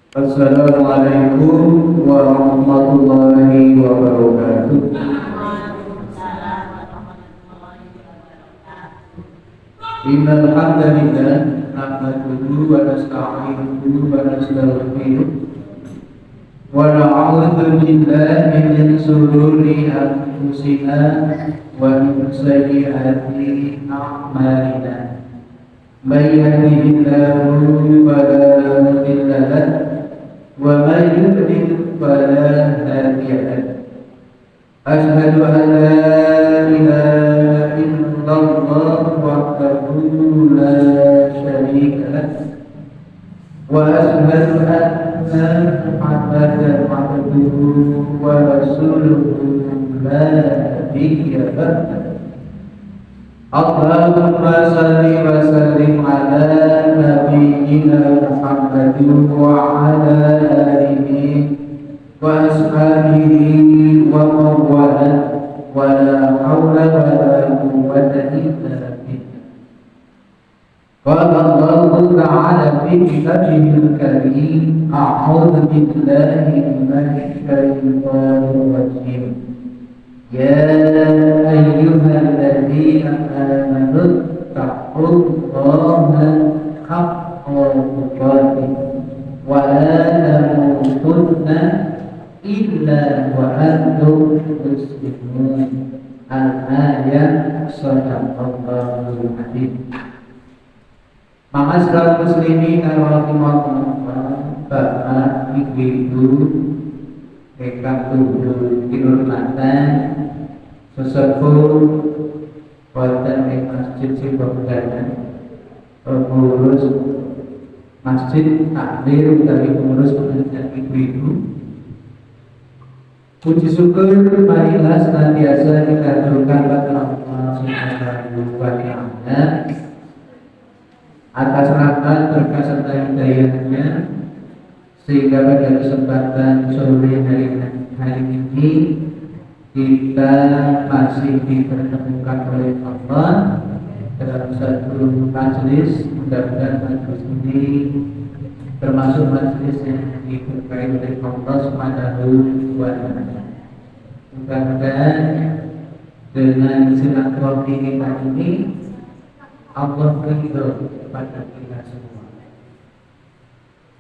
Assalamualaikum warahmatullahi wabarakatuh. Innal hamdalillah nahmaduhu wa nasta'inuhu wa nastaghfiruh wa na'udzu billahi min shururi anfusina wa min sayyiati a'malina. May yahdihillahu fala mudilla lahu ومن يضلل فلا هادي له أشهد أن لا إله إلا الله وحده لا شريك له وأشهد أن محمدا عبده ورسوله لا نبي بعده اللهم صل وسلم على نبينا محمد وعلى آله وأصحابه ومن والاه ولا حول ولا قوة إلا بالله. قال الله تعالى في كتابه الكريم أعوذ بالله من الشيطان الرجيم يا أيها الذين آمنوا اتقوا الله حق تقاته ولا تموتن إلا وأنتم مسلمون. Al-ayat Sadaqallahul Adzim. Ma'asyiral muslimin rahimakumullah, Bapak Ibu ingkang tuhu kinurmatan sesepuh wonten ing Masjid Sibolgan, pengurus masjid takmir dari pengurus pengajian ibu-ibu. Puji syukur marilah senantiasa kita aturkan kepada Allah Subhanahu wa Ta'ala atas rahmat berkah serta hidayahnya, sehingga pada kesempatan sore hari ini kita masih dipertemukan oleh Allah dalam satu majelis. Mudah-mudahan majelis ini termasuk majelis yang diberkahi oleh Allah Subhanahu wa Ta'ala. Mudah-mudahan dengan silaturahmi kita ini Allah ridho kepada kita semua.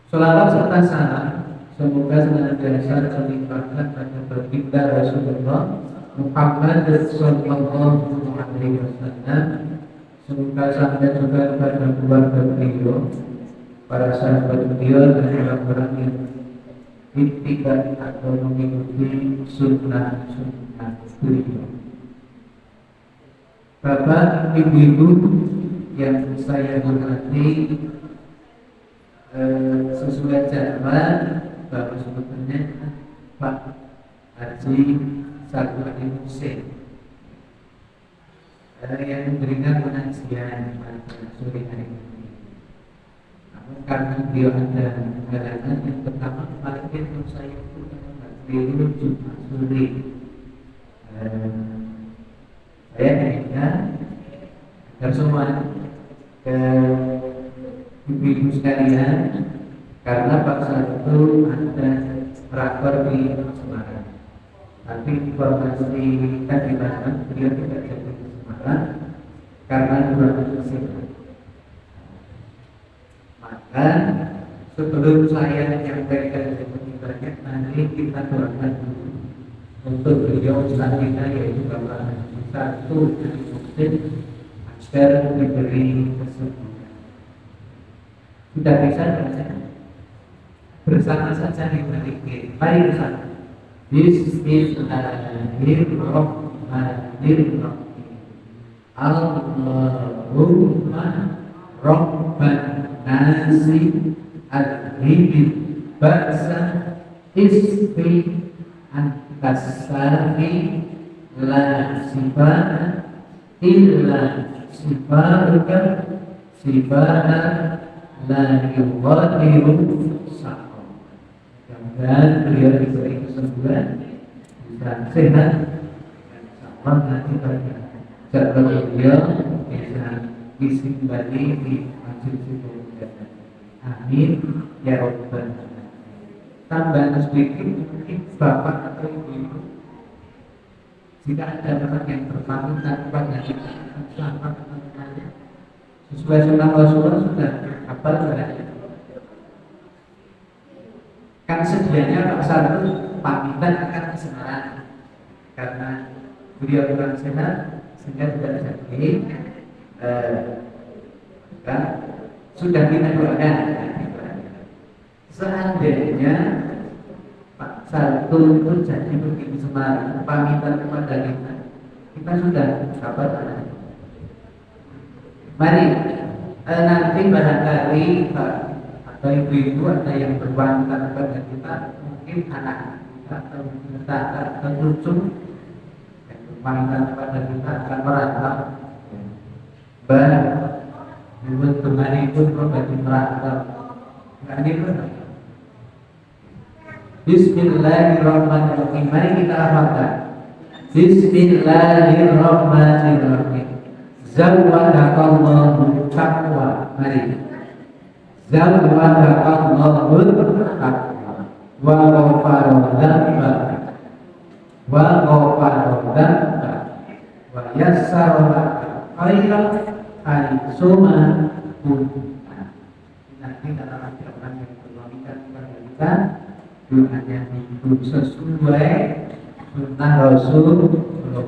Salawat serta salam semoga senantiasa terlimpahkan pada baginda Rasulullah Muhammad sallallahu alaihi wasallam. Semoga sampai juga kepada keluarga beliau, para sahabat beliau, dan orang-orang yang tidak atau mengikuti sunnah-sunnah beliau. Bapak, ibu-ibu yang saya hormati, sesuai jadwal Bapak sebetulnya Pak Haji Sarwani Hussein yang memberikan pengajian pada sore hari ini. Namun karena beliau ada halangan, yang pertama paling untuk saya itu beliau Jumat sore. Saya ingin agar semua ibu-ibu sekalian, karena Pak Satu ada rakor di Semarang. Tapi informasi tadi malam beliau tidak jadi di Semarang karena kurang kesehatan. Maka sebelum saya menyampaikan lebih banyak, nanti kita doakan dulu untuk beliau Ustaz kita, yaitu Bapak Satu Muslim, agar diberi kesembuhan. Sudah bisa baca? Bersama saja di balik. Mari bersama. Bismillahirrahmanirrahim. Allahumma Rabban nasi adhibil ba'sa isfi antasafi la sifat illa sifatka sifaha la yughadiru saqam. Mudah-mudahan beliau diberi kesembuhan, bisa sehat, dan insya nanti pada jadwal beliau bisa isi kembali di Masjid Sibolga. Amin ya Rabbal Alamin. tambahan sedikit, mungkin bapak atau ibu jika ada orang yang berpamitan kepada kita selamat teman-temannya sesuai sunnah Rasulullah sudah kabar berarti kan sedianya Pak Sarul pamitan akan ke Semarang karena beliau kurang sehat sehingga tidak jadi kan sudah kita doakan. Seandainya Pak Sarul pun jadi pergi ke Semarang pamitan kepada kita sudah kabar. Mari nanti barangkali Pak atau ibu-ibu ada yang berpamitan kepada kita, mungkin anak kita atau kita atau cucu yang berpamitan kepada kita akan merantau. Buat kembali pun berbagi merantau. Ini pun. Bismillahirrahmanirrahim. Mari kita hafalkan. Bismillahirrahmanirrahim. Zawwadakallahu taqwa. Mari. Zawwadakallahu taqwa. Wa ghafara dzamba. Wa ghafara dzamba. Wa yassara laka khairan haitsuma kunta. Nanti dalam orang yang berpamitan kepada kita doanya itu sesuai sunnah Rasulullah.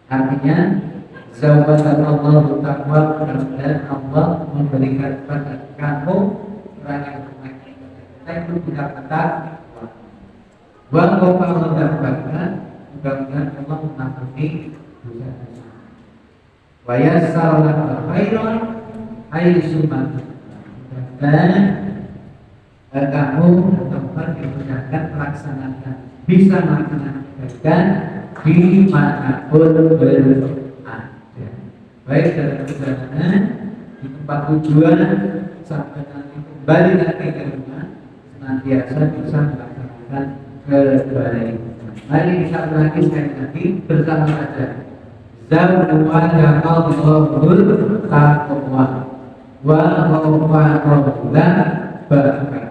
Artinya Zawwadakallahu taqwa, mudah-mudahan Allah memberikan kepada kamu orang yang berpamitan kepada kita itu tidak takwa. Wa ghafara dzambaka, mudah-mudahan Allah mengampuni dosa-dosa. Wa yassara laka khairan haitsuma kunta. Kamu tempat dimudahkan melaksanakan bisa melaksanakan kebaikan dimanapun berada, baik dalam perjalanan di tempat tujuan sampai nanti kembali lagi ke rumah senantiasa bisa melaksanakan kebaikan. Mari kita lagi sekali lagi bersama saja. Zawwadakallahu taqwa wa ghafara dzambaka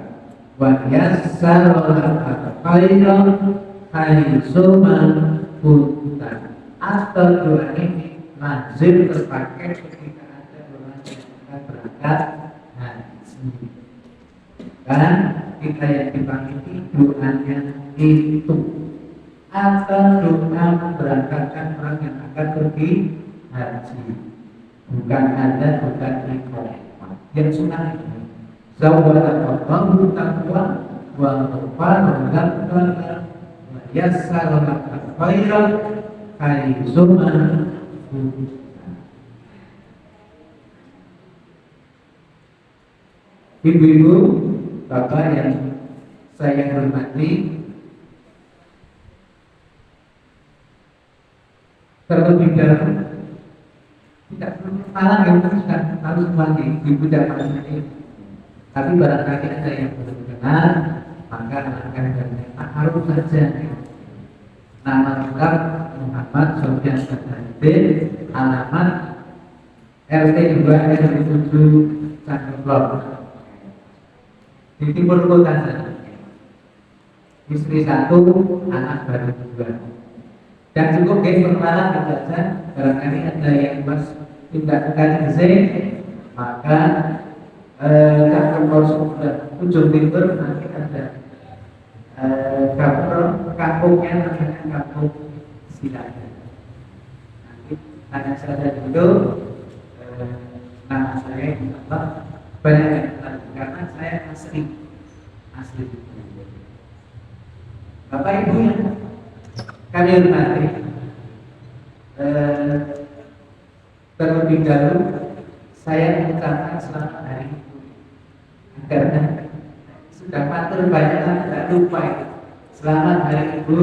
wa yassara laka khairan haitsuma kunta. Atau doa ini lazim terpakai ketika ada orang yang akan berangkat haji. Dan kita yang dipanggil doanya itu atau doa memberangkatkan orang yang akan pergi haji, bukan ada bukan ikut yang sunnah itu. Zawwadakallahu taqwa wa ghafara dzambaka wa yassara laka khairan haitsuma kunta. Ibu-ibu, bapak yang saya hormati, terlebih dahulu tidak perlu malah yang harus mandi ibu dan ini. Tapi barangkali ada yang belum kenal, maka akan harus saja nama lengkap Muhammad Sofyan Sadadin, alamat RT 2 RW 7 Cangkruk di timur kota sana. Istri 1, anak baru 2. Dan cukup guys perkenalan saja. Barangkali ada yang mas tidak kali Z, maka Cangkruk sudah ujung timur nanti ada kampungnya namanya Kampung Silakan. Nanti tanya saja dulu nama saya apa banyak yang tahu karena saya asli. Bapak Ibu yang kami hormati, terlebih dahulu saya mengucapkan selamat hari Ibu karena sudah matur banyak tidak lupa itu. Selamat hari Ibu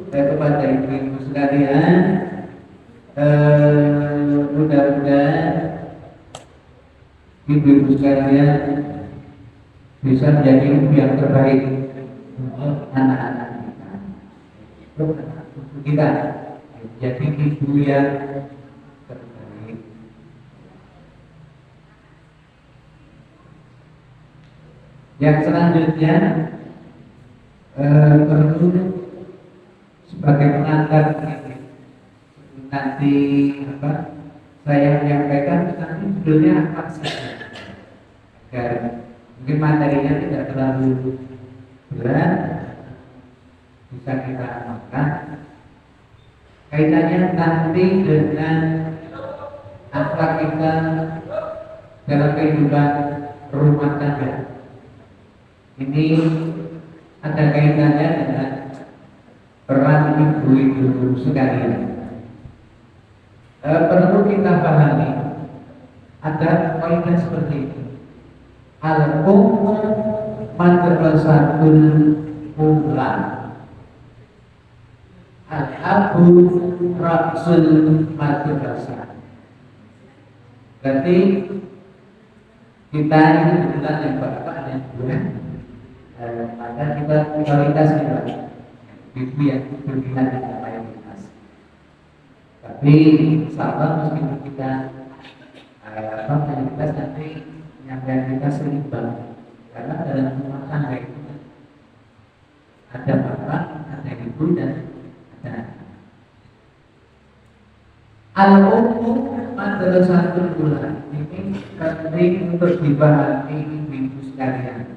kepada ibu-ibu sekalian. Mudah-mudahan ibu-ibu sekalian bisa menjadi ibu yang terbaik untuk anak-anak kita, jadi ibu yang terbaik. Yang selanjutnya perlu sebagai pengantar nanti apa saya menyampaikan nanti judulnya apa saja agar mungkin materinya tidak terlalu berat bisa kita makan kaitannya nanti dengan akhlak kita dalam kehidupan rumah tangga. Ini ada kaitannya dengan peran ibu-ibu sekalian. Perlu kita pahami ada poinnya seperti ini. Al-ummu madrasatul ula, al-abu ra'sul madrasah. Berarti kita ini kebetulan yang bapak dan ibu maka kita prioritas kita ibu yang berminat dengan mayoritas. Tapi sahabat meskipun kita mayoritas nanti penyampaian kita seimbang karena dalam rumah tangga itu ada bapak, ada ibu dan ada anak. Al-ummu madrasatul ula ini penting untuk dipahami ibu sekalian.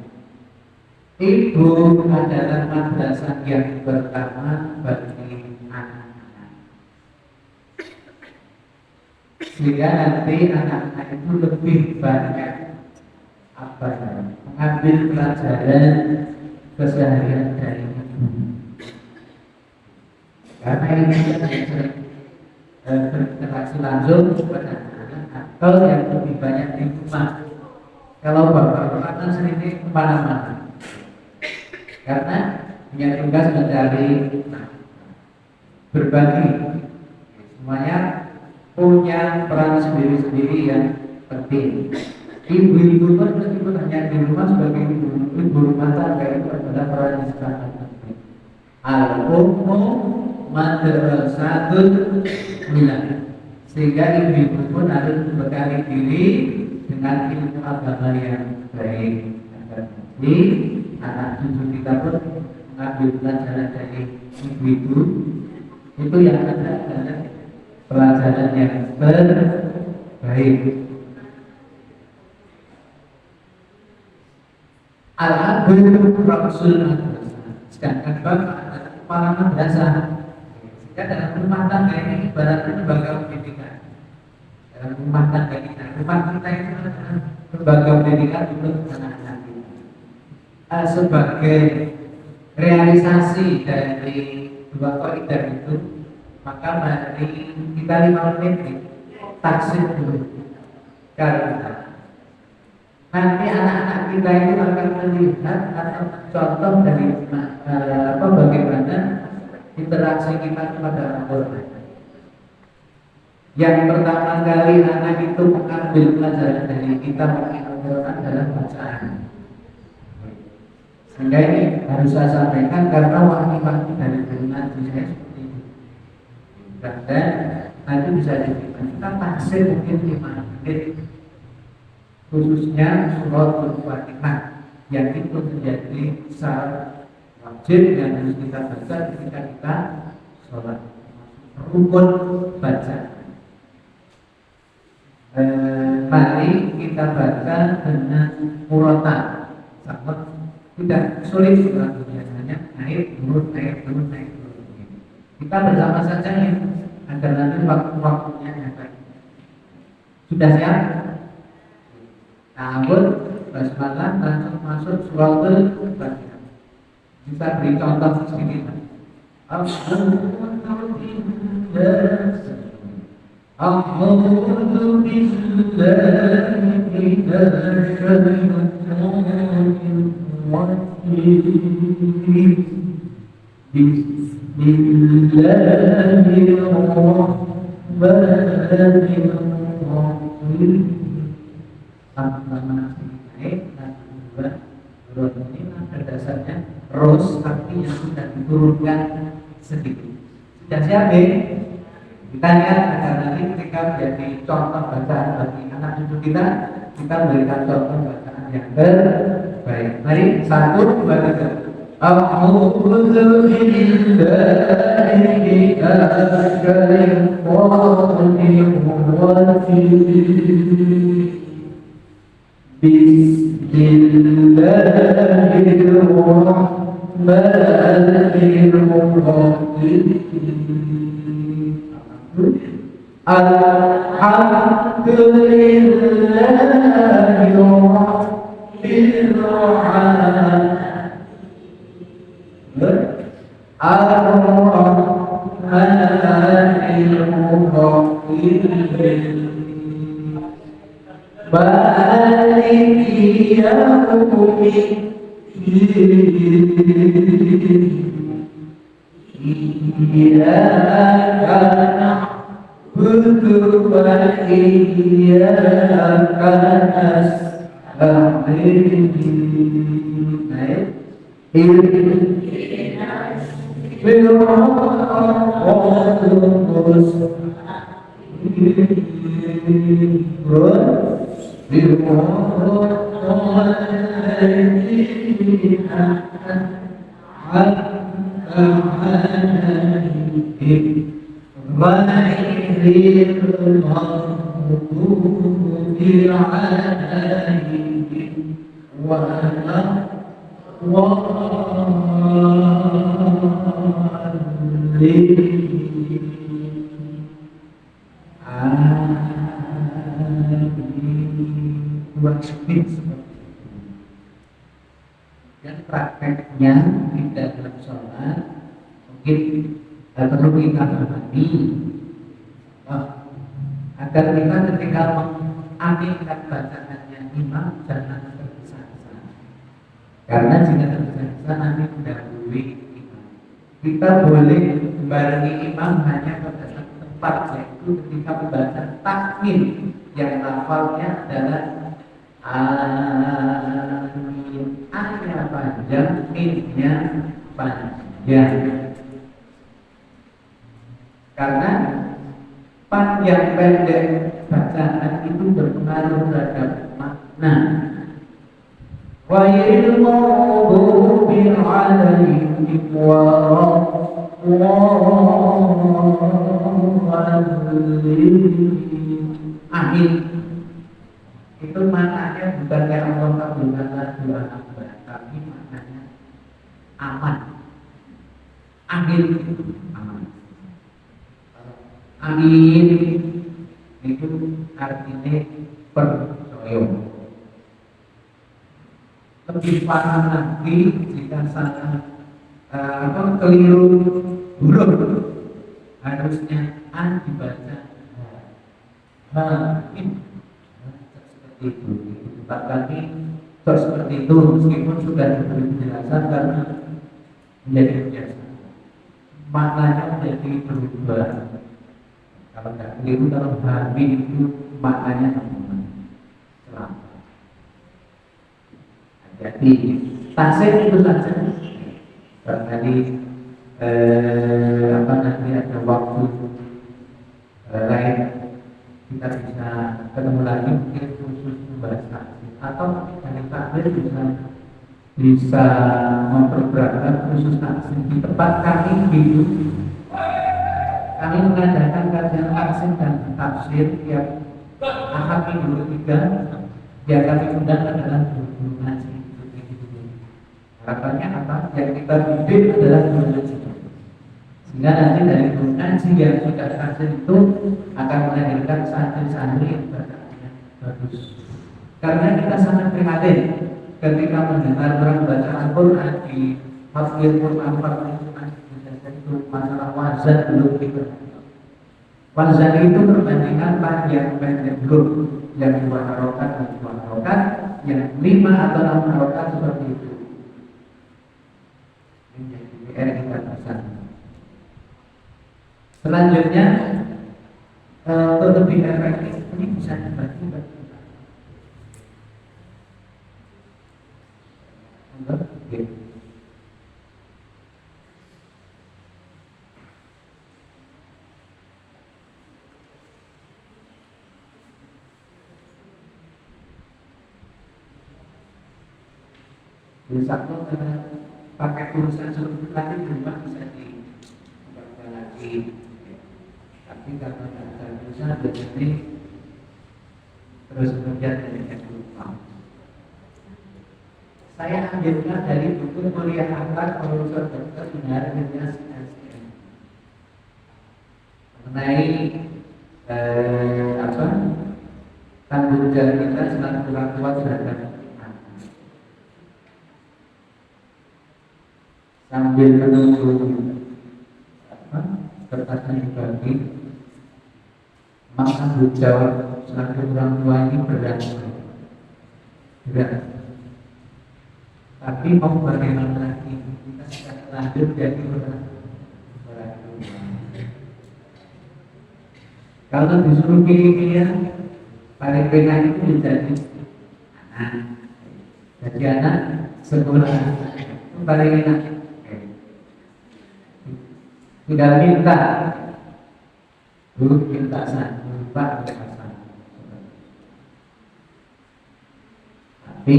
Ibu adalah madrasah yang pertama bagi anak-anak. Sehingga nanti anak-anak itu lebih banyak mengambil pelajaran keseharian dari ibu. Karena ini berinteraksi langsung kepada anak atau yang lebih banyak di rumah. Kalau bapak kan sering kemana-mana, karena punya tugas mencari berbagi. Semuanya punya peran sendiri-sendiri yang penting. Ibu-ibu pun meskipun hanya di rumah sebagai ibu rumah tangga itu adalah peran yang sangat penting. Al-ummu madrasatul ula, sehingga ibu-ibu pun harus membekali diri dengan ilmu agama yang baik agar nanti anak cucu kita pun mengambil pelajaran dari ibu-ibu itu yang ada adalah pelajaran yang baik. Al-abu ra'sul madrasah, sedangkan bapak adalah kepala madrasah. Sehingga dalam rumah tangga ini ibaratnya lembaga pendidikan. Dalam rumah tangga kita itu adalah lembaga pendidikan untuk anak-anak kita. Sebagai realisasi dari dua kaidah itu, maka mari kita 5 menit taksim dulu. Karena nanti anak-anak kita itu akan melihat atau contoh dari bagaimana interaksi kita kepada Al-Quran. Yang pertama kali anak itu mengambil pelajaran dari kita Al-Quran adalah bacaan. Sehingga ini harus saya sampaikan karena wangi-wangi dari turunan saya seperti itu. Dan nanti bisa diterima. Kita taksir mungkin 5 menit khususnya suratul Fatihah yang itu menjadi syarat wajib yang harus kita baca ketika kita sholat, rukun baca. Mari kita baca dengan murotal, sangat tidak sulit lagunya, hanya naik turun naik turun naik turun. Kita bersama saja ya agar nanti waktu-waktunya dapat. Sudah siap? Namun basmalah langsung masuk suratul Fatihah. Bisa beri contoh di sini. A'udzu billahi minasy syaithanir rajim. Bismillahirrahmanirrahim. Pertama naik dan kedua turun. Ini pada dasarnya ros artinya sudah diturunkan sedikit. Sudah siap ya? Kita lihat agar nanti ketika menjadi contoh bacaan bagi anak cucu kita, kita berikan contoh bacaan yang Baik, mari 1, 2, 3. A'udzu billahi minasy syaithanir rajim. Bismillahirrahmanirrahim. Alhamdulillahi rabbil alamin. Ar-Rahmanir-Rahim. Maliki yaumiddin. Iyyaka na'budu wa iyyaka nasta'in. Ihdinas siratal dan prakteknya kita dalam sholat mungkin perlu kita pahami agar kita ketika mengaminkan bacaannya imam jangan tergesa-gesa, karena jika tergesa-gesa nanti mendahului imam. Kita boleh membarengi imam hanya pada satu tempat, yaitu ketika membaca takmir yang lafalnya adalah amin, A-nya panjang, min-nya panjang. Karena panjang pendek bacaan itu berpengaruh terhadap makna. Ghairil maghdubi 'alaihim waladdallin. Amin itu maknanya bukan yang Allah kabulkanlah doa hamba, tapi maknanya aman. Amin itu aman. Amin itu artinya percaya. Lebih paham lagi jika salah keliru huruf, harusnya an dibaca amin. Itu tempat kami terus seperti itu, meskipun sudah diberi penjelasan karena menjadi biasa maknanya menjadi berubah. Kalau tidak keliru, kalau habis itu maknanya teman selamat. Jadi tasik itu saja. Tadi nanti ada waktu lain kita bisa ketemu lagi mungkin khusus membahas takdir, atau dari takdir bisa memperberatkan khusus takdir di tempat kami hidup. Kami mengadakan kajian takdir dan tafsir tiap Ahad Minggu 3 yang kami undang adalah guru ngaji. Harapannya apa? Yang kita bimbing adalah guru ngaji. Sehingga nanti dari guru ngaji yang sudah tafsir itu akan melahirkan santri-santri yang bacanya bagus. Karena kita sangat prihatin ketika mendengar orang baca Al-Quran di Hafizul Quran itu masalah wazan belum diperhatikan. Wazan itu perbandingan panjang pendek belum, yang 2 harokat dan 2 harokat, yang 5 atau 6 harokat seperti itu. Ini jadi PR kita bersama. Selanjutnya untuk lebih efektif ini bisa dibagi. Besok karena pakai tulisan seperti tadi di rumah bisa dibaca lagi. Tapi karena tidak ada tulisan biasanya terus kemudian dari lupa. Saya ambilnya dari buku kuliah akar Profesor Dr. Indra Ilyas SPM mengenai tanggung jawab kita selaku orang tua terhadap anak. Sambil menunggu kertasnya dibagi, maka tanggung jawab selaku orang tua ini berat. Tapi mau bagaimana lagi, kita sudah lanjut jadi orang tua. Kalau disuruh pilih-pilih, paling pengen itu menjadi anak. Jadi anak sekolah itu paling enak. Tidak minta, minta satu, Pak minta satu. Tapi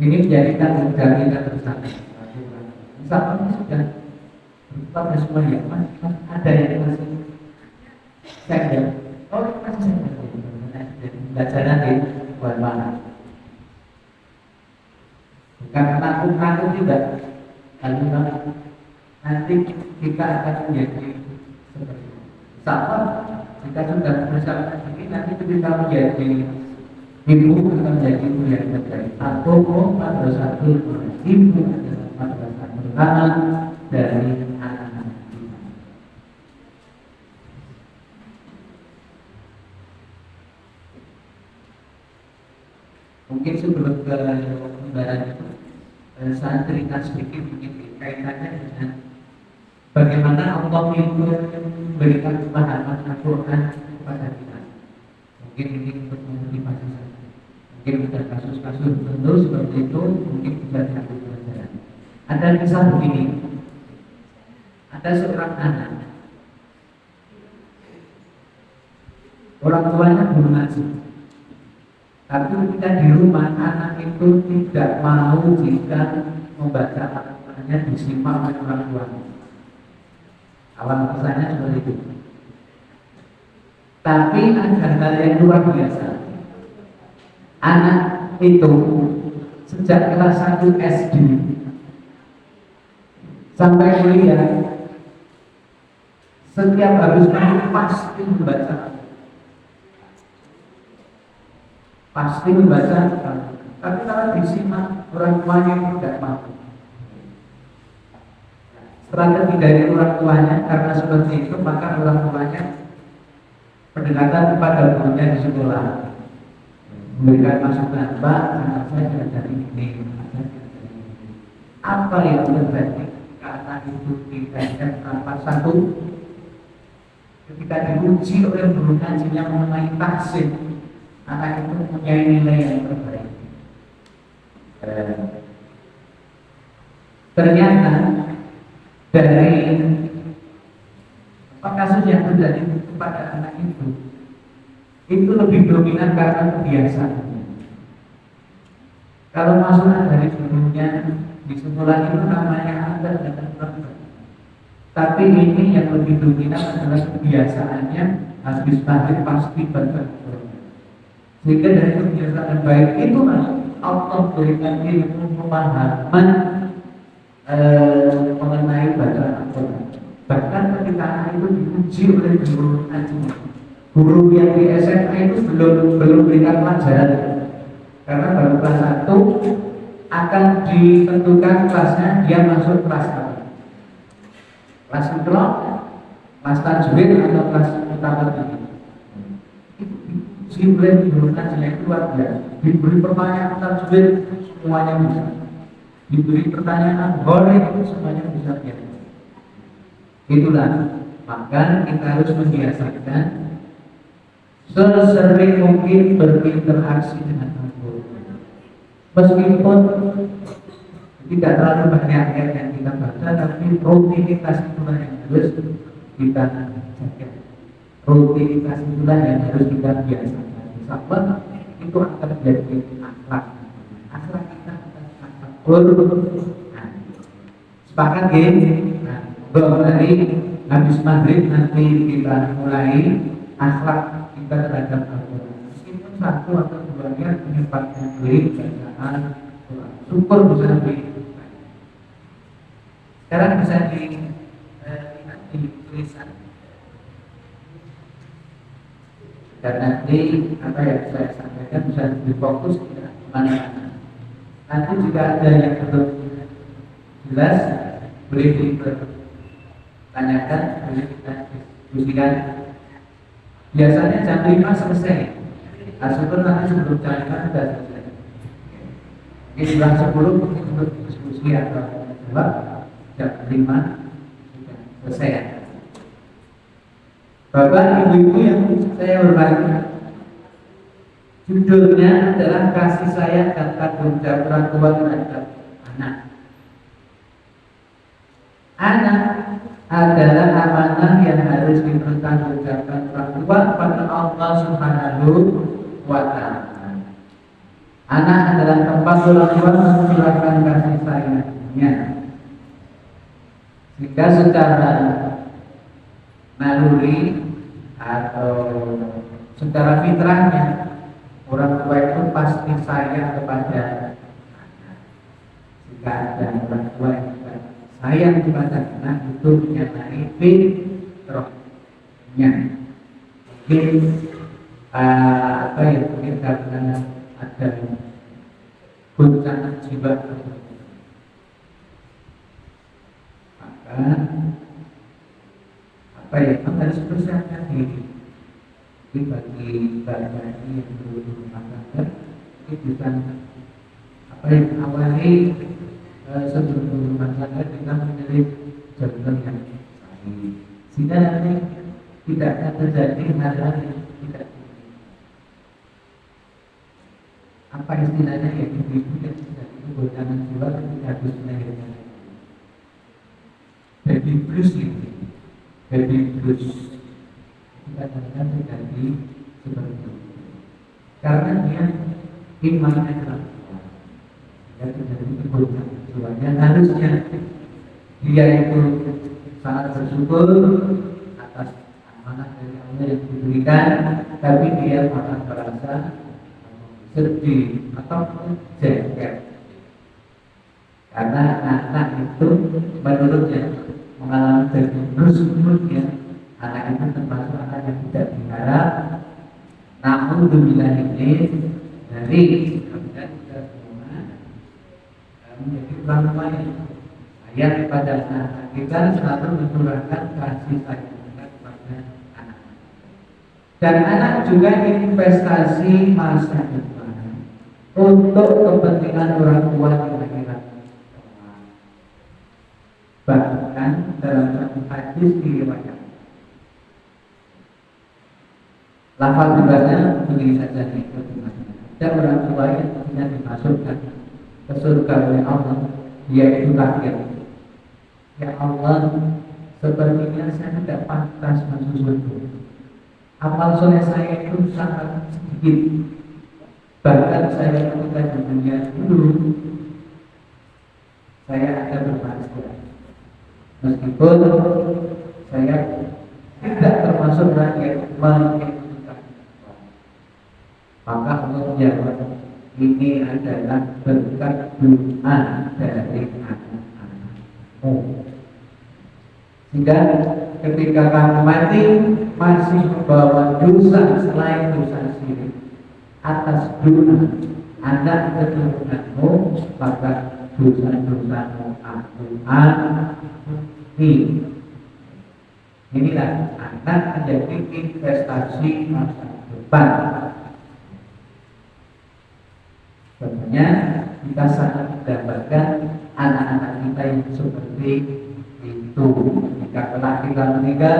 ini menjadi tanggung jawab kita bersama. Misalnya sudah berapa semua ya, mas ada yang masih saya masih belajar nanti buat mana? Bukan takut juga, karena nanti kita akan menjadi seperti sama. Jika sudah bersama ini nanti kita menjadi ibu akan menjadi ibu yang terbaik. Atau madrasah ibu adalah madrasah pertama dari anak-anak kita. Mungkin sebelum ke pembahasan itu saya cerita sedikit kaitannya dengan bagaimana Allah itu memberikan pemahaman Al-Quran kepada kita. Mungkin ini untuk memotivasi saya. Mungkin ada kasus-kasus tertentu seperti itu, mungkin bisa diambil pelajaran. Ada kisah begini, ada seorang anak, orang tuanya guru ngaji, tapi ketika di rumah anak itu tidak mau jika membaca Al-Qurannya disimak oleh orang tuanya. Awal kesannya seperti itu. Tapi ada hal yang luar biasa. Anak itu sejak kelas 1 SD sampai kuliah, setiap habis maghrib pasti membaca. Tapi kalau disimak orang tuanya tidak mampu. Strategi dari orang tuanya karena seperti itu, maka orang tuanya pendekatan kepada gurunya di sekolah, memberikan masukan, Pak, anak saya belajar ini. Apa yang terjadi? Karena itu tidak dapat satu. Ketika diuji oleh guru ngajinya mengenai tafsir, anak itu mempunyai nilai yang terbaik. Ternyata dari kasus yang terjadi kepada anak itu lebih dominan karena kebiasaan. Kalau masukan dari gurunya di sekolah itu namanya ada dan tertentu. Tapi ini yang lebih dominan adalah kebiasaannya habis maghrib pasti baca. Sehingga dari kebiasaan baik itu Allah berikan ilmu pemahaman mengenai bacaan Al-Quran. Bahkan ketika anak itu diuji oleh guru ngaji, guru yang di SMA itu belum berikan pelajaran, karena baru kelas 1 akan ditentukan kelasnya, dia masuk kelas apa, kelas intro, kelas tajwid atau kelas utama ini. Simple guru ngajinya itu luar biasa. Diberi pertanyaan tajwid semuanya bisa, diberi pertanyaan boleh itu semuanya bisa ya. Itulah, maka kita harus membiasakan sesering mungkin berinteraksi dengan Al-Quran. Meskipun tidak terlalu banyak ayat yang kita baca, tapi rutinitas itulah yang harus kita jaga. Rutinitas itulah yang harus kita biasakan. Sampai itu akan menjadi akhlak Nah, sepakat gini. Nah, berarti habis maghrib nanti kita mulai akhlak kita terhadap Al-Quran. Meskipun satu atau dua menyempatkan beli bacaan Quran, syukur bisa lebih. Sekarang bisa dilihat di tulisan. Dan nanti apa yang saya sampaikan bisa lebih fokus ke mana-mana. Nanti jika ada yang belum jelas boleh ditanyakan, boleh kita diskusikan. Biasanya jam 5 selesai. Syukur nanti sebelum jam 5 sudah selesai. Di jam 10 untuk diskusi atau jawab, jam 5 sudah selesai. Bapak ibu-ibu yang saya hormati, judulnya adalah kasih sayang dan tanggung jawab orang tua terhadap anak. Anak adalah amanah yang harus dipertanggungjawabkan orang tua kepada Allah Subhanahu wa Ta'ala. Anak adalah tempat orang tua mencurahkan kasih sayangnya. Jika secara naluri atau secara fitrahnya orang tua itu pasti sayang kepada anak. Jika ada orang tua yang sayang kepada anak, itu menyertai fitrahnya. Mungkin mungkin karena ada guncangan jiwa, maka harus persiapkan diri. Jadi bagi bagi yang belum rumah tangga, ini bisa awali sebelum rumah tangga kita memilih jalur yang baik, sehingga nanti tidak akan terjadi hal-hal yang tidak apa istilahnya ya, ibu-ibu yang tidak goncangan jiwa ketika habis melahirkan baby blues ini, baby blues kadang-kadang terjadi seperti itu karena dia imannya kurang kuat, dia terjadi kegoncangan jiwanya. Harusnya dia itu sangat bersyukur atas amanah dari Allah yang diberikan, tapi dia malah merasa sedih atau jengkel karena anak itu menurutnya mengalami terus-menerusnya. Anak itu termasuk anak yang tidak diharap, namun demikian ini dari kemudian kita semua menjadi orang tua yang sayang kepada anak. Kita selalu mencurahkan kasih sayang kita kepada anak. Dan anak juga investasi masa depan untuk kepentingan orang tua di akhirat. Bahkan dalam satu hadis diriwayatkan, lafaz ibadahnya begini saja nih, ada orang tua yang tidak dimasukkan ke surga oleh Allah, yaitu rakyat. Ya Allah, sepertinya saya tidak pantas masuk surga. Amal soleh saya itu sangat sedikit. Bahkan saya ketika di dunia dulu, saya ada bermaksiat. Meskipun saya tidak termasuk rakyat menginginkan, maka Allah menjawab, ini adalah berkat doa dari anak-anakmu. Sehingga ketika kamu mati masih membawa dosa selain dosa syirik atas doa anak keturunanmu, maka dosa-dosamu aku ampuni. Inilah anak menjadi investasi masa depan. Tentunya kita sangat mendapatkan anak-anak kita yang seperti itu. Jika kelak kita meninggal,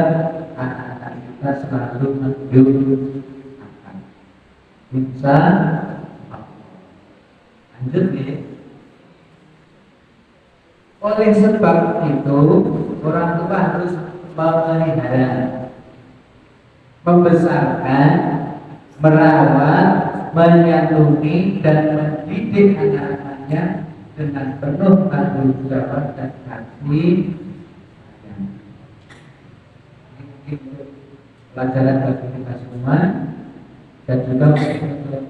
anak-anak kita selalu mendoakan. Insya Allah. Lanjut ya. Oleh sebab itu, orang tua harus memelihara, membesarkan, merawat, menyantuni dan mendidik anak-anaknya dengan penuh tanggung jawab dan kasih sayang. Ini pelajaran bagi kita semua dan juga untuk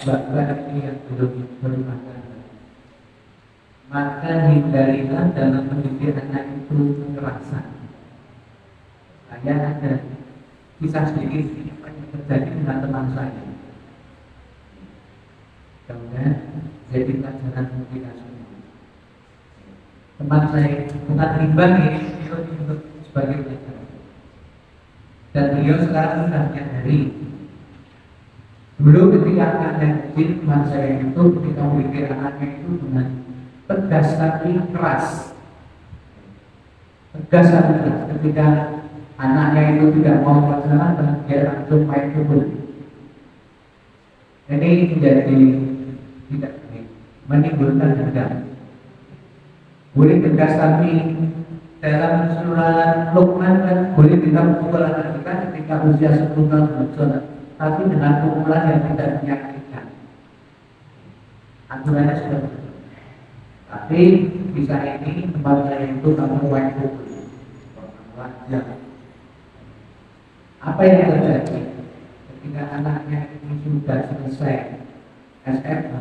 bapak yang belum bermakan. Maka hindarilah dalam mendidik anak itu kekerasan. Saya ada kisah sedikit yang terjadi dengan teman saya. Kemudian jadi pelajaran untuk kita semua. Teman saya bukan rimbang ya, itu untuk sebagai pelajaran. Dan beliau sekarang sudah menyadari. Dulu ketika anaknya kecil, teman saya itu ketika memiliki anaknya itu dengan tegas tapi keras. Tegas tapi keras. Ketika anaknya itu tidak mau melaksanakan, dia langsung main pukul. Ini menjadi tidak baik, menimbulkan dendam. Boleh tegas tapi dalam surat Luqman kan boleh kita pukul anak kita ketika usia 10 tahun bersolat, tapi dengan pukulan yang tidak menyakitkan. Aturannya sudah betul. Tapi bisa ini tempat saya itu kamu main pukul. Apa yang terjadi ketika anaknya ini sudah selesai SMA,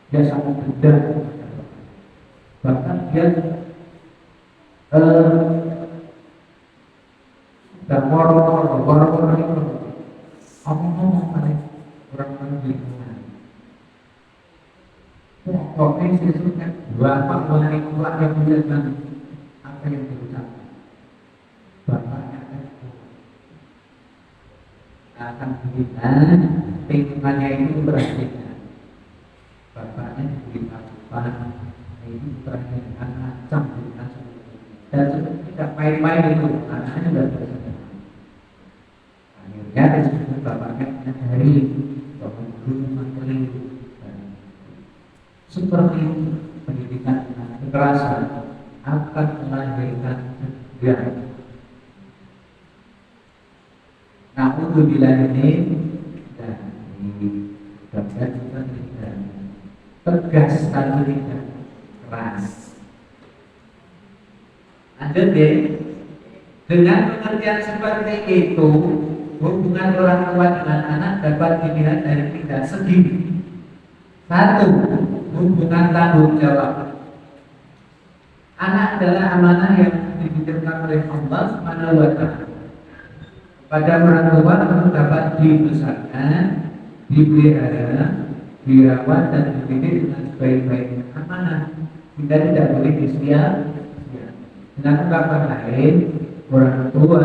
dia sangat dendam, bahkan dia sudah moro-moro itu ngomong orang lingkungan. Pokoknya sesuatu bapak wali tua yang menjelaskan apa yang diucapkan. Bapaknya akan bilang lingkungannya itu berbeda. Bapaknya diberitahukan ini terakhir dengan macam dengan dan seperti tidak main-main itu anaknya sudah bersedia. Akhirnya disebut bapaknya menyadari bahwa guru materi seperti pendidikan dengan kekerasan akan melahirkan kejahatan. Nah, untuk bila ini dari dokter kita tidak tegas tapi tidak keras. Lanjut deh, dengan pengertian seperti itu, hubungan orang tua dengan anak dapat dilihat dari 3 segi. 1. Hubungan tanggung jawab. Anak adalah amanah yang dititipkan oleh Allah Subhanahu wa Ta'ala. Pada orang tua tentu dapat dibesarkan, dipelihara, dirawat dan dididik dengan sebaik-baiknya. Amanah kita tidak boleh disia-siakan. Dengan ungkapan lain, orang tua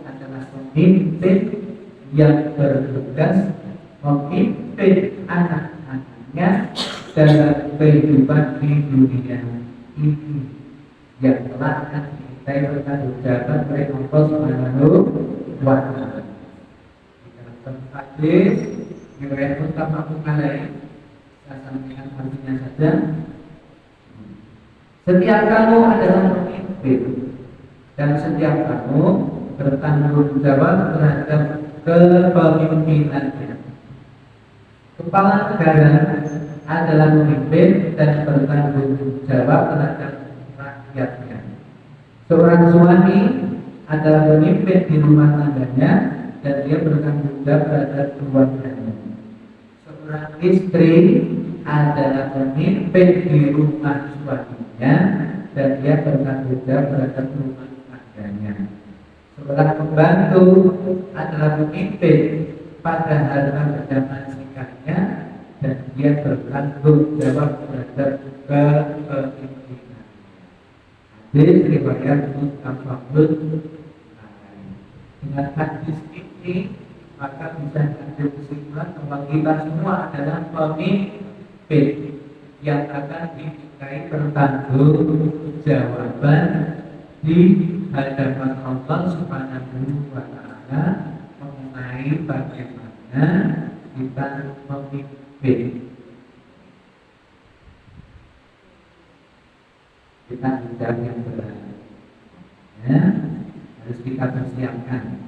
adalah pemimpin yang bertugas memimpin anak-anaknya dalam kehidupan di dunia ini yang telah akan dimintai bertanggung jawab oleh Allah Subhanahu wa Ta'ala. Di dalam hadis riwayat muttafaqun alaih, saya sampaikan artinya saja. Setiap kamu adalah pemimpin dan setiap kamu bertanggung jawab terhadap kepemimpinannya. Kepala negara adalah pemimpin dan bertanggung jawab terhadap rakyatnya. Seorang suami adalah pemimpin di rumah tangganya dan dia bertanggung jawab terhadap keluarganya. Seorang istri adalah pemimpin di rumah suaminya dan dia bertanggung jawab terhadap rumah tangganya. Seorang pembantu adalah pemimpin pada harta benda majikannya dan dia bertanggung jawab terhadap kepemimpinan. Hadis riwayat muttafaqun alaih. Dengan hadis ini maka bisa diambil kesimpulan bahwa kita semua adalah pemimpin yang akan dimintai pertanggung jawaban di hadapan Allah Subhanahu wa Ta'ala mengenai bagaimana kita memimpin. Kita tidak yang berat, ya, harus kita persiapkan.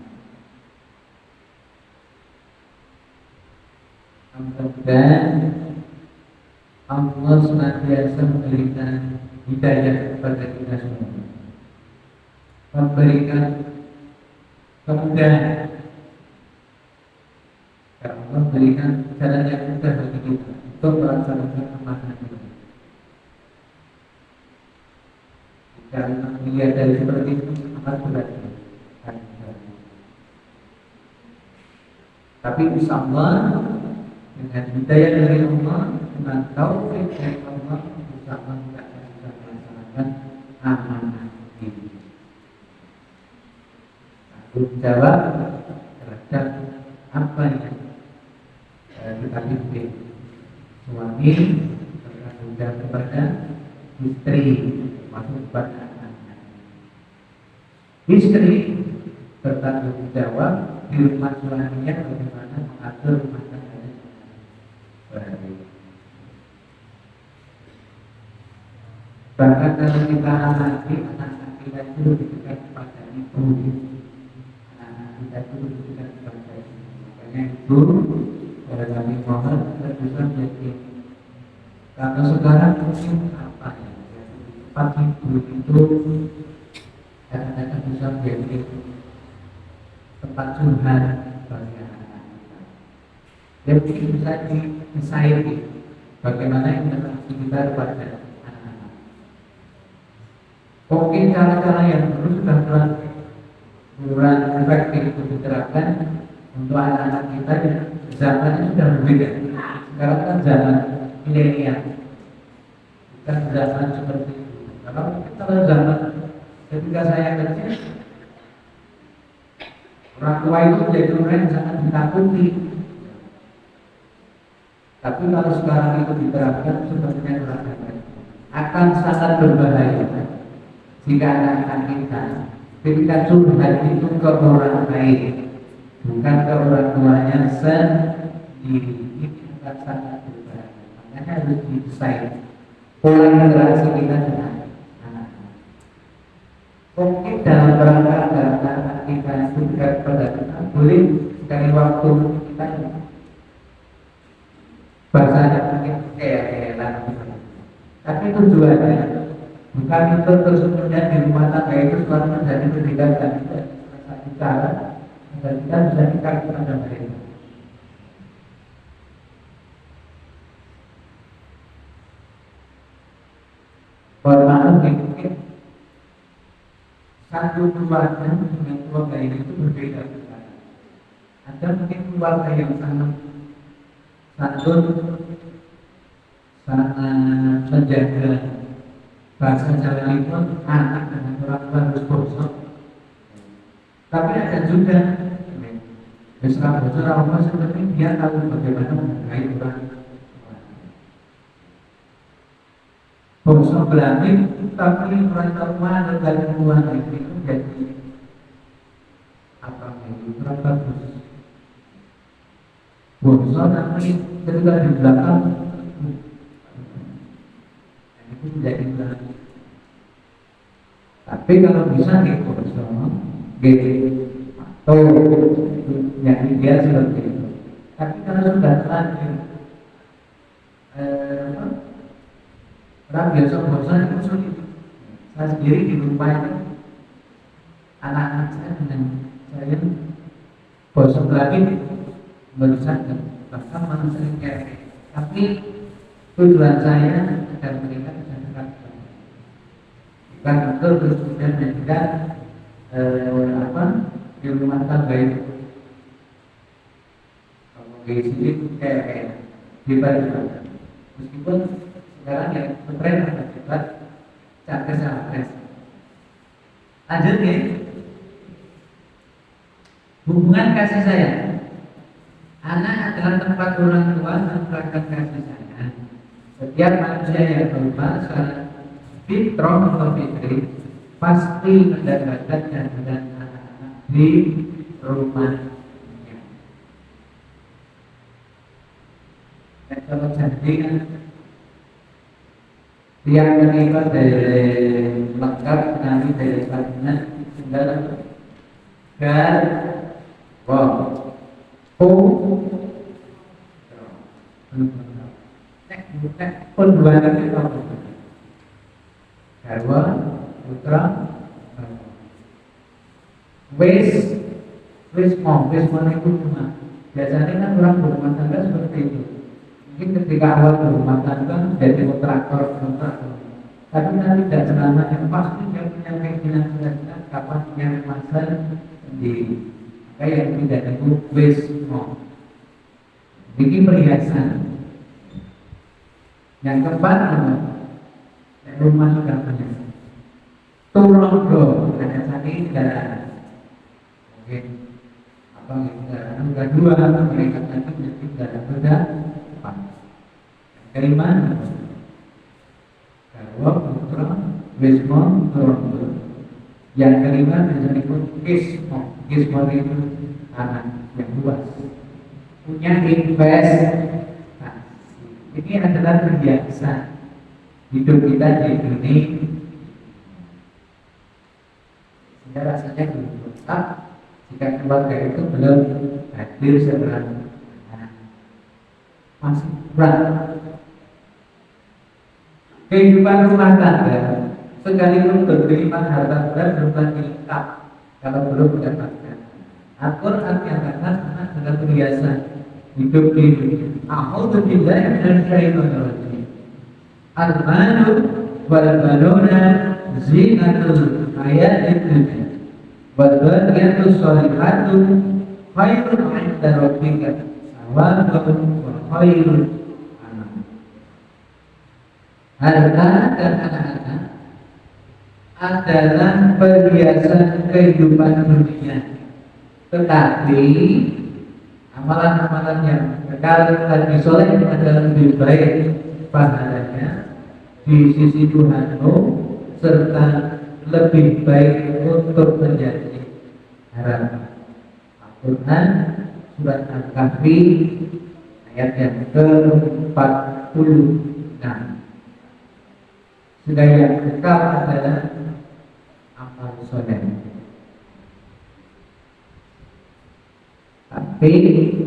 Mudah-mudahan Allah senantiasa memberikan hidayah kepada kita semua, memberikan kemudahan. Karena Allah memberikan jalan yang mudah bagi kita untuk melaksanakan amanah ini. Karena melihat dari seperti itu amat berat. Tapi insya Allah dengan hidayah dari Allah, dengan taufik dari Allah, insya Allah kita akan bisa melaksanakan amanah ini. Tanggung jawab terhadap apa yang kita pilih. Suami bertanggung jawab kepada istri, masuk kepada anak. Istri bertanggung jawab di rumah suaminya bagaimana mengatur rumah tangganya baik. Bahkan kalau kita amati anak-anak kita itu lebih dekat kepada ibu, anak-anak kita itu lebih dekat kepada ibu. Makanya ibu, kalau kami mohon kita bisa menjadi. Karena sekarang mungkin apa ya? Tempat ibu itu kadang-kadang bisa menjadi tempat curhat bagi anak-anak kita. Jadi bisa disairi bagaimana interaksi kita kepada anak-anak. Mungkin cara-cara yang dulu sudah kurang efektif itu diterapkan untuk anak-anak kita yang zamannya sudah berbeda. Sekarang kan zaman milenial, bukan zaman seperti itu. Kalau zaman ketika saya kecil, orang tua itu menjadi orang yang sangat ditakuti. Tapi kalau sekarang itu diterapkan sepertinya kurang efektif, akan sangat berbahaya jika anak-anak kita ketika curhat itu ke orang lain, bukan ke orang tuanya sendiri, ini akan sangat berbahaya. Makanya harus didesain pola interaksi kita dengan anak-anak. Mungkin dalam rangka anak kita juga pada kita boleh sekali waktu kita bahasanya mungkin kayak tapi tujuannya bukan itu terus kemudian di rumah tangga itu selalu menjadi pendidikan kita bicara agar kita bisa dekat kepada mereka. Maaf mungkin satu keluarga dengan keluarga ini itu berbeda. Ada mungkin keluarga yang sangat santun, sangat menjaga bahasa Jawa itu anak dengan orang tua harus bosok. Tapi ada juga Islam bosok Allah seperti dia tahu bagaimana menghargai orang. Bosok berani, tapi orang tua dan keluarga itu menjadi apa itu kurang bagus. Bosok tapi ketika di belakang itu menjadi berat. Tapi kalau bisa di bosok, atau yang dia seperti itu. Tapi kalau sudah terlanjur orang biasa bosan itu sulit. Saya sendiri di rumah itu anak-anak saya dengan saya bosan lagi berusaha bahkan malah sering kayak. Tapi tujuan saya agar mereka bisa dekat bukan betul terus kemudian menjadikan di rumah tangga itu kalau di sini kayak debat meskipun sekarang yang tren ada debat capres sama pres. Lanjut ya, hubungan kasih sayang. Anak adalah tempat orang tua menerapkan kasih sayang. Setiap manusia yang berubah secara fitrah atau fitri pasti mendapatkan kehadiran anak-anak di rumah. Kalau jadi yang menerima dari lengkap kami dari Padina dalam Penduaan itu apa? Garwa, putra, wis, wis mau itu cuma. Biasanya kan orang berumah tangga seperti itu. Mungkin ketika awal berumah tangga jadi kontraktor. Tapi nanti tidak selama yang pasti dia punya keinginan cita-cita kapan yang masa sendiri. Maka yang tidak itu wis mau. Bikin perhiasan. Yang keempat rumah sudah punya. Turondo ada tadi kendaraan. Mungkin apa kendaraan sudah dua, mereka nanti menjadi kendaraan sudah empat. Kelima, Garwa, putra, wismo, turondo. Yang kelima disebut kismo. Kismo itu anak yang luas. Punya investasi. Ini adalah kebiasaan hidup kita di dunia. Sehingga rasanya belum lengkap jika keluarga itu belum hadir secara masih kurang. Kehidupan rumah tangga sekalipun berkelimpahan harta benda belum lagi lengkap kalau belum mendapatkan. Al-Quran menyatakan anak adalah perhiasan hidup di dunia. A'udzu billahi minasy syaithanir rajim. Al-malu wal banuna zinatul hayatid dunya wal baqiyatus shalihatu khairun 'inda rabbika thawabun wa khairun amal. Harta dan anak-anak adalah perhiasan kehidupan dunia, tetapi amalan-amalan yang kekal dan soleh adalah lebih baik pahalanya di sisi Tuhanmu serta lebih baik untuk menjadi harapan. Al-Quran surat Al-Kahfi ayat yang ke-46. Sedang yang kekal adalah amal soleh. Tapi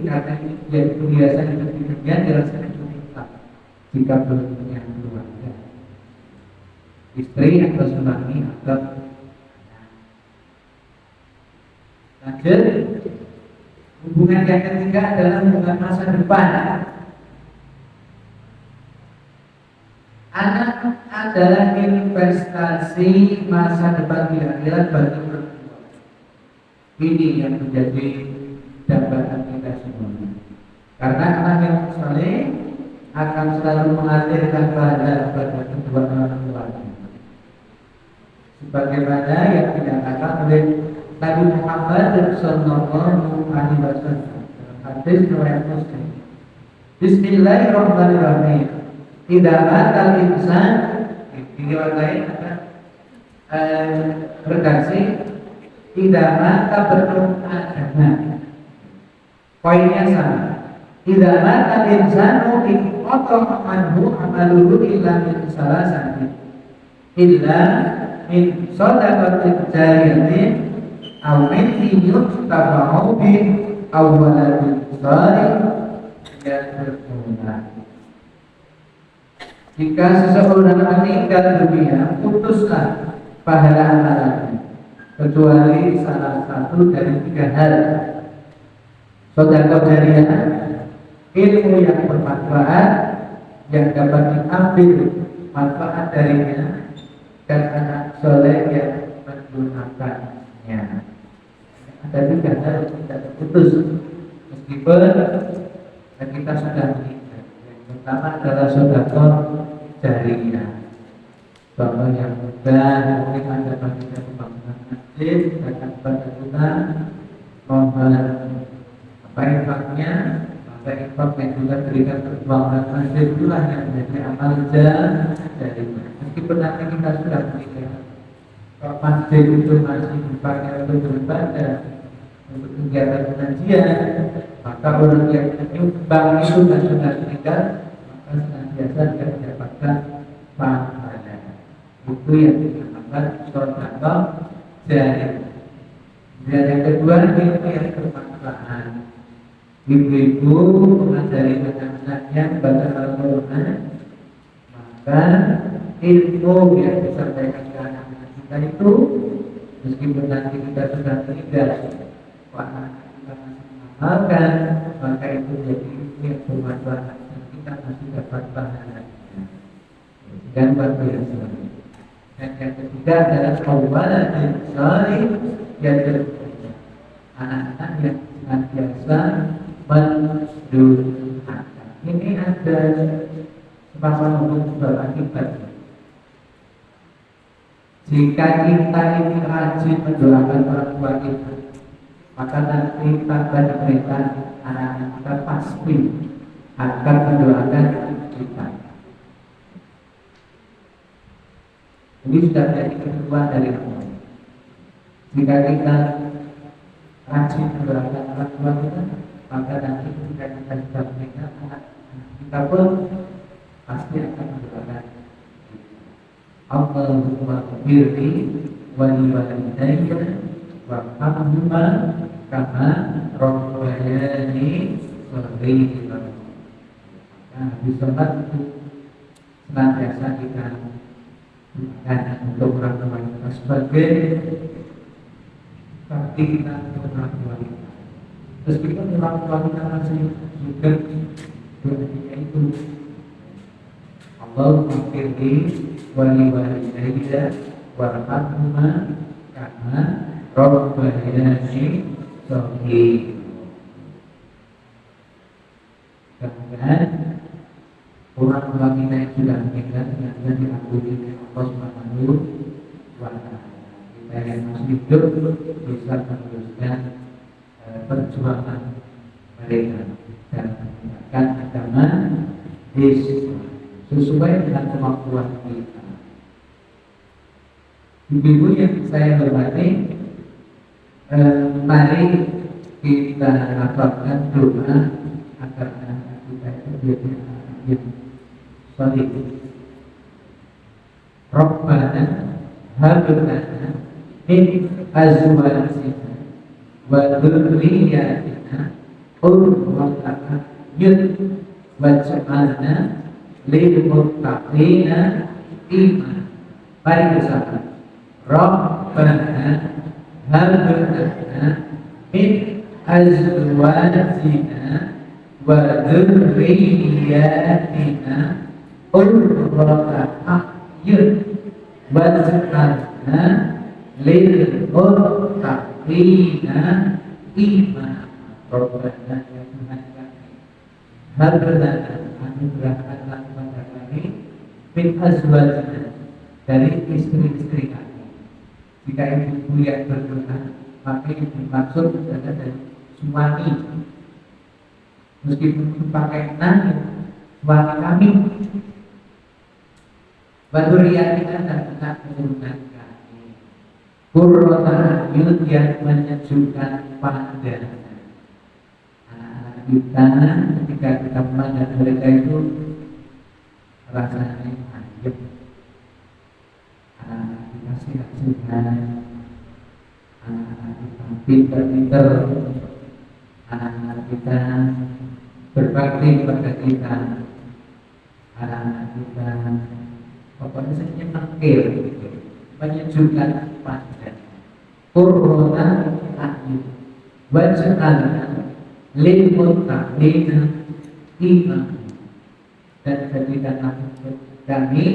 karena ini jadi kebiasaan hidup di dunia dirasakan cukup jika belum punya keluarga, istri atau suami atau anak. Lanjut, hubungan yang ketiga adalah hubungan masa depan. Anak adalah investasi masa depan di akhirat bagi perempuan. Ini yang menjadi dambaan kita semuanya. Karena anak yang saleh akan selalu mengalirkan pahala kepada kedua orang tuanya. Sebagaimana yang dikatakan oleh Nabi Muhammad sallallahu alaihi wasallam dalam hadis riwayat Muslim. Bismillahirrahmanirrahim. Idza matal insan, di riwayat lain ada redaksi idza mata berdoa. Poinnya sama. Idza mata insanu inqata anhu amaluhu illa min salasati. Illa min shadaqatin jariyatin aw min yuttaba'u bi aw waladin shalih yad'uhu. Jika seseorang meninggal dunia, putuslah pahala amalannya kecuali salah satu dari tiga hal. Sedekah jariyah, ilmu yang bermanfaat yang dapat diambil manfaat darinya, dan anak soleh yang menggunakannya. Ada tiga hal yang tidak terputus meskipun kita sudah meninggal. Yang pertama adalah sedekah jariyah. Contoh yang mudah mungkin ada bagian pembangunan masjid, zakat pada kita, mohon apa infaknya, maka infak yang juga berikan pembangunan masjid itulah yang menjadi amal jariyah. Meskipun nanti kita sudah meninggal, kalau masjid itu masih dipakai untuk beribadah, untuk kegiatan pengajian, maka orang yang menyumbang itu dan sudah meninggal, maka senantiasa dia mendapatkan pahala. Itu yang dinamakan sedekah jariyah. Dan yang kedua ilmu yang bermanfaat. Ibu-ibu mengajari anak-anaknya membaca Al-Quran maka ilmu yang disampaikan ke anak-anak kita itu meskipun nanti kita sudah meninggal, anak-anak kita masih mengamalkan, maka itu jadi ilmu yang bermanfaat dan kita masih dapat pahalanya. Dan luar biasa. Dan yang ketiga adalah awalan salih yang terbaik. Anak-anak yang senantiasa mendoakan. Ini ada sepasang hukum sebab akibat. Jika kita ini rajin mendoakan orang tua kita, maka nanti tanpa diperintah anak-anak kita pasti akan mendoakan kita. Ini sudah menjadi ketentuan dari Allah. Jika kita rajin mendoakan orang tua kita, maka nanti ketika kita sudah menikah, anak kita pun pasti akan mendoakan. Allahumma firli wa liwalidayya warhamhuma kama rabbayani shaghira. Nah, di tempat itu senantiasa kita dan untuk orang tua kita sebagai bakti kita untuk orang tua kita. Meskipun orang tua kita masih juga berarti itu Allahumma firli wa liwalidayya warhamhuma kama rabbayani shaghira. Kemudian orang tua kita yang sudah meninggal yang diampuni oleh Allah Subhanahu wa Ta'ala. Kita yang masih hidup bisa meneruskan perjuangan mereka dan menegakkan agama Islam sesuai dengan kemampuan kita. Ibu-ibu yang saya hormati, mari kita hafalkan doa agar anak kita itu menjadi anak yang salih. Rabbana hab lana min azwajina wa dhurriyyatina qurrata a'yun waj'alna lil muttaqina imama. Mari bersama. Rabbana hab lana min azwajina wa dhurriyyatina qurrata a'yun waj'alna lil muttaqina imama. Rabbana ya Tuhan kami, hab lana anugerahkanlah kepada kami min azwajina dari istri-istri kami. Jika ibu yang berdoa, maka yang dimaksud adalah dari suami. Meskipun itu pakai nanya, suami kami, dzurriyyatina dan anak keturunan kami. Qurrata a'yun yang menyejukkan pandangan. Anak-anak kita ketika kita memandang mereka itu rasanya anjep. Anak-anak kita sehat-sehat, anak-anak kita pintar-pintar, anak-anak kita berbakti kepada kita, anak-anak kita pokoknya saja menakir, menyejukkan pandangan. Qurrata a'yun waj'alna lil muttaqina imama. Dan jadikanlah kami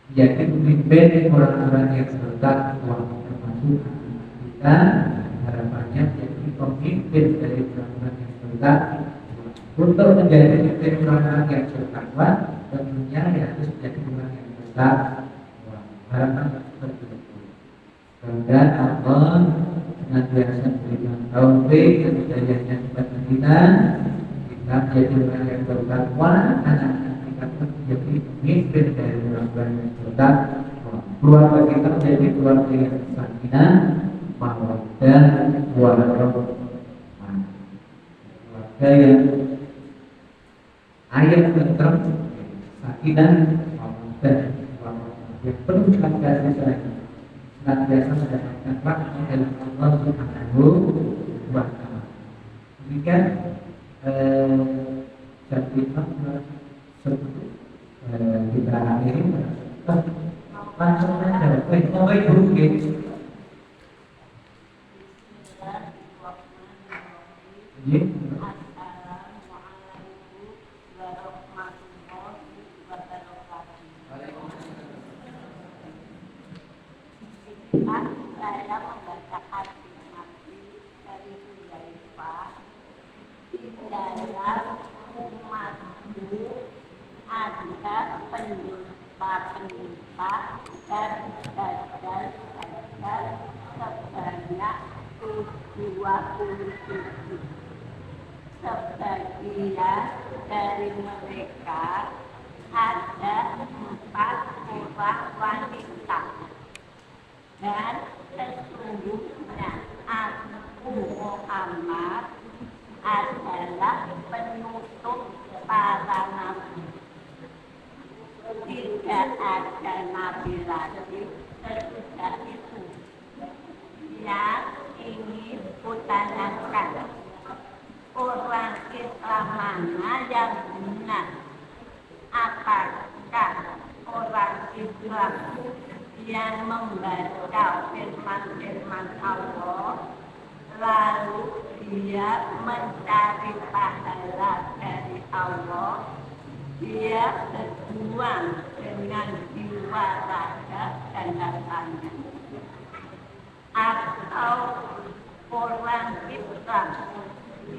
menjadi pemimpin orang-orang yang bertakwa, termasuk kita harapannya menjadi pemimpin dari orang-orang yang bertakwa. Untuk menjadi pemimpin orang-orang yang bertakwa, tentunya harus menjadi orang yang bertakwa. Harapan seperti itu. Kemudian Allah senantiasa memberikan taufik dan hidayahnya kepada kita menjadi orang yang bertakwa, anak-anak kita pun menjadi pemimpin dari orang-orang yang bertakwa. Keluarga kita menjadi keluarga yang sakinah, mawaddah, warahmah. Keluarga yang ayat tentram, sakinah, mawaddah, warahmah. Yang penuh dengan kasih sayang, senantiasa mendapatkan rahmat dalam Allah Subhanahu wa Ta'ala. Demikian jam 5 sebelum kita akhiri langsung aja. Oh ibu gitu. Saya membacakan mati dari Hudzaifah di dalam umatku ada penyimpan dan dajjal sebanyak 27. Sebagian dari mereka ada 4 orang wanita. Dan sesungguhnya aku Muhammad adalah penutup para nabi. Tidak ada nabi lagi sesudah itu. Yang ingin kutanyakan, orang Islam mana yang benar? Apakah orang Islam yang membaca firman-firman Allah lalu dia mencari pahala dari Allah, dia berjuang dengan jiwa raga dan hartanya, atau orang Islam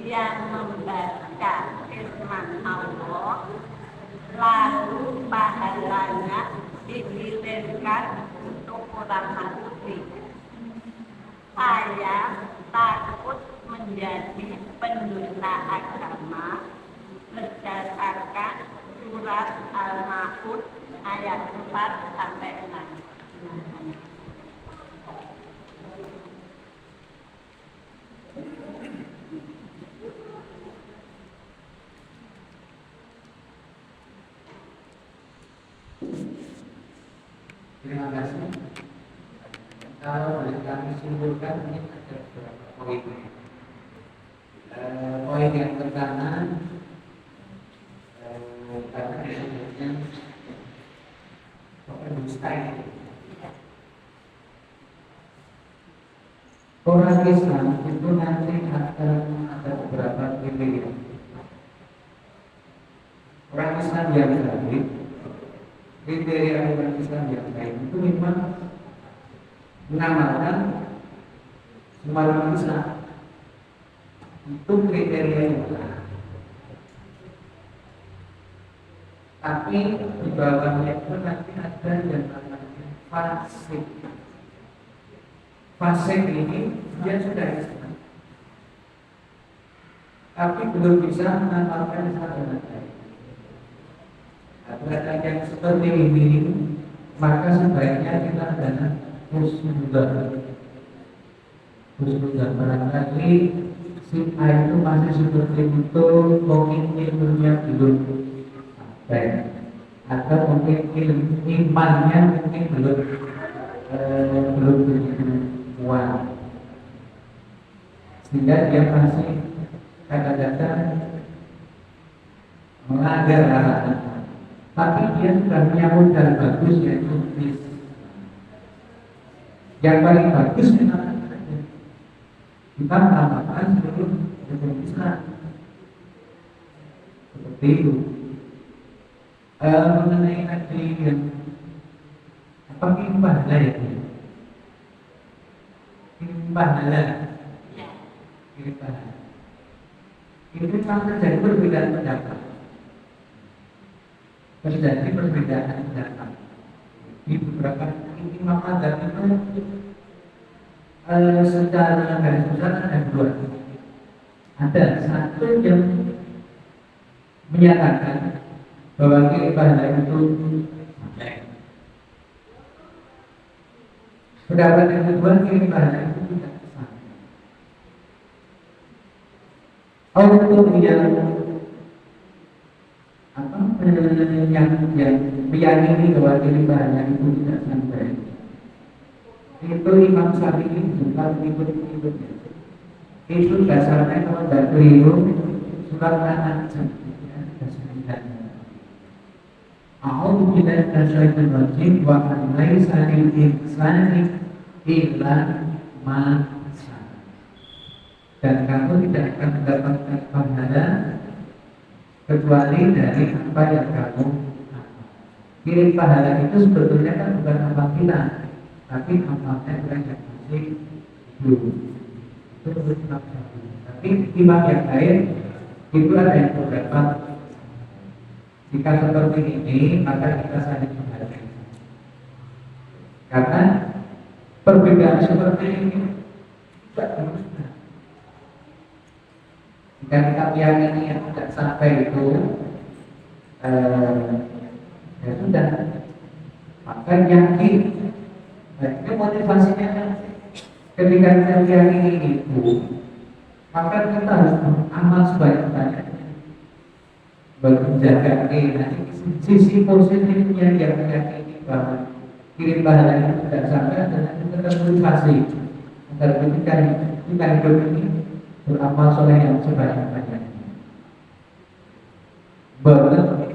yang membaca firman Allah lalu pahalanya dikirimkan untuk orang mati. Saya takut menjadi pendusta agama berdasarkan surat Al-Ma'ud ayat 4 sampai 6. Terima kasih. Kalau boleh kami simpulkan, ini ada beberapa poin. Poin yang pertama, karena disebutnya pendusta ini. Orang Islam itu nanti akan ada beberapa pilihan. Orang Islam yang baik, kriteria orang Islam yang baik itu memang mengamalkan semua orang Islam. Itu kriteria yang benar. Tapi di bawahnya itu nanti ada yang namanya fasik. Fasik ini dia sudah Islam, tapi belum bisa mengamalkan Islam dengan baik. Apabila yang seperti ini, maka sebaiknya kita adalah husnudzon. Barangkali si A itu masih seperti itu, mungkin ilmunya belum sampai, atau mungkin imannya mungkin belum begitu kuat, sehingga dia masih kadang-kadang melanggar larangan. Tapi dia sudah punya modal bagus, yaitu yang paling bagus memang kita mengamalkan seluruh hukum Islam seperti itu. Mengenai tadi yang apa pahala ya? Pahala. Ini memang terjadi perbedaan pendapat. Terjadi perbedaan pendapat di beberapa imam mazhab itu. Secara garis besar ada 2. Ada satu yang menyatakan bahwa pahala itu pendapat yang kedua, pahala itu tidak sampai. Untuk yang meyakini bahwa pahala itu tidak sampai, itu Imam Syafi'i juga ikut-ikutnya. Itu dasarnya kalau tidak keliru surat An-Najm ya, dasarnya. A'udzu billahi minasyaitonir rajim wa an laisa lil insani illa ma sa'a. Dan kamu tidak akan mendapatkan pahala kecuali dari apa yang kamu amal. Kirim pahala itu sebetulnya kan bukan amal kita, tapi amalnya orang yang masih hidup. Itu menurut Imam Syafi'i. Tapi imam yang lain itu ada yang berpendapat jika seperti ini maka kita saling menghargai. Karena perbedaan seperti ini tidak berguna. Jika kita meyakini yang tidak sampai itu, ya sudah, maka yakin. Nah, ini motivasinya kan ketika kita meyakini itu, maka kita harus beramal sebanyak-banyaknya menjaga nanti sisi positifnya yang meyakini bahwa kirim pahala itu tidak sampai adalah kita termotivasi agar ketika kita hidup ini beramal soleh yang sebanyak-banyaknya berjaga.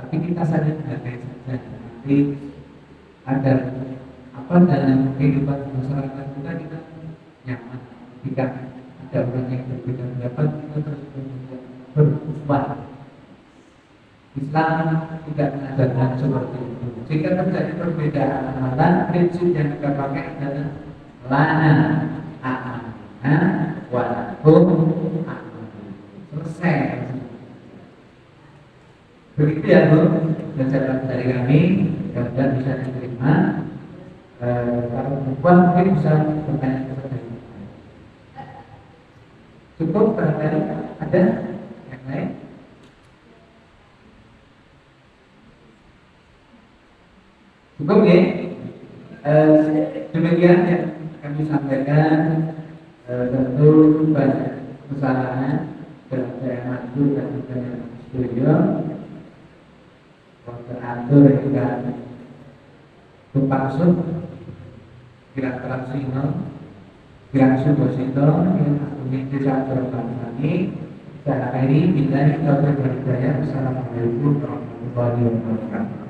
Tapi kita sadar menghargai saja nanti agar apa dalam kehidupan masyarakat kita nyaman. Jika ada orang yang berbeda pendapat, kita terus berubah. Islam tidak mengajarkan seperti itu. Jika terjadi perbedaan amalan, prinsip yang kita pakai adalah lana amanah walakum amanah. Selesai. Begitu ya Bu, penjelasan dari kami, mudah-mudahan bisa diterima. Kalau perempuan mungkin bisa bertanya kepada ibu. Cukup barangkali ada yang lain? Cukup ya? Demikian yang kami sampaikan. Tentu banyak kesalahan dalam saya maju dan juga yang studio teratur hingga tumpang gerak transino gerak subosito yang mengikuti saat ini secara ini bila kita berbudaya. Assalamualaikum warahmatullahi wabarakatuh.